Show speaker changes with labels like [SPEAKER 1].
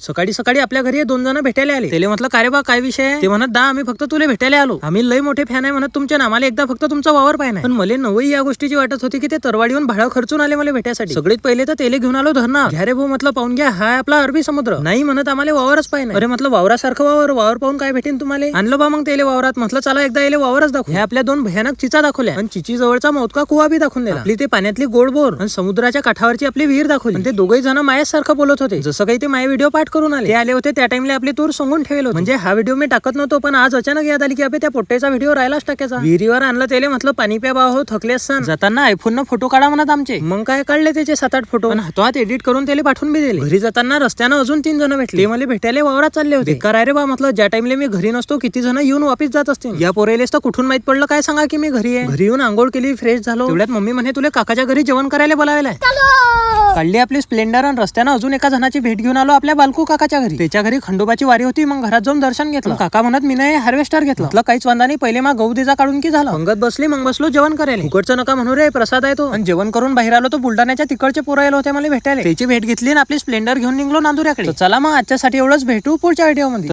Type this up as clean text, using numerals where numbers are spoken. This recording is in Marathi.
[SPEAKER 1] सकाळी सकाळी आपल्या घरी 2 जण भेटायला आले. त्याला म्हटलं काय रे बा काय विषय? ते म्हणत दा आम्ही फक्त तुला भेटायला आलो, आम्ही लय मोठे फॅन आहे म्हणत तुमच्या नामाला एकदा फक्त तुमचा वावर पाहिजे. पण मला नवई या गोष्टीची वाटत होती की ते तरवाडीहून भाडं खर्चून आले मला भेटायसाठी. सगळ्यात पहिले तर तेले घेऊन आलो धरणा. घ्या रे भाऊ म्हटलं पाहून घ्या, हा आपला अरबी समुद्र नाही म्हणत आम्हाला वावरच पाहिजे. अरे म्हटलं वावरासारखं वावर पाहून काय भेटेन तुम्हाला? आणलं बा मग तेले वावरात. म्हटलं चला एकदा याले वावरच दाखवू. हे आपल्या 2 भयानक चिचा दाखवल्या आणि चिची जवळचा मौतका कुवा बी दाखवून दिला. आपली ते पाण्यातली गोड बोर आणि समुद्राच्या काठावरची आपली विहीर दाखवली. ते दोघे जण मायासारखं बोलत होते जसं काही ते माया व्हिडिओ पाठ करून आले. ते आले होते त्या टाइमला आपली तूर सांगून ठेवलं होतं. म्हणजे हा व्हिडिओ मी टाकत नव्हतो, पण आज अचानक याद आली की आपल्या त्या पोट्टेचा व्हिडिओ राहिलाच टाकायचा. विहिरीवर आणलं त्याला म्हटलं पाणी प्या बा हो, थकले असताना जाताना आयफोन न फोटो काढा म्हणत आमचे. मग काय काढले त्याचे 7-8 फोटो पण हातात एडिट करून त्याला पाठवून बी दिले. घरी जाताना रस्त्यानं अजून 3 जण भेटले. ते मला भेटायला वावरात चालले होते. काय रे बा म्हटलं ज्या टाइमला मी घरी नसतो किती जण येऊन वापस जात असतील. या पोरेलेच तर कुठून माहित पडलं काय सांगा की मी घरी आहे. घरी येऊन आंघोळ केली, फ्रेश झालो. तेवढ्यात मम्मी म्हणे तुला काकाच्या घरी जेवण करायला बोलावलंय. काढली आपली स्प्लेंडर आणि रस्त्यानं अजून एका जणाची भेट घेऊन आलो आपल्या बालकू काकाच्या घरी. त्याच्या घरी खंडोबाची वारी होती. मग घरात जाऊन दर्शन घेतलं. काका म्हणत मी नाही हार्वेस्टर घेतलं. म्हटलं काहीच वांदा नाही, पहिले मग गहू देजा काढून की झालं. पंगत बसली, मग बसलो जेवण करायला. फुकटचं नका म्हणू रे, प्रसाद आहे तो. आणि जेवण करून बाहेर आलो तो बुलढाण्याच्या तिकडचे पोरं आले होते मला भेटायला. त्याची भेट घेतली आणि आपली स्प्लेंडर घेऊन निघलो नांदुऱ्याकडे. चला मग आजच्यासाठी एवढंच, भेटू पुढच्या व्हिडिओ मध्ये.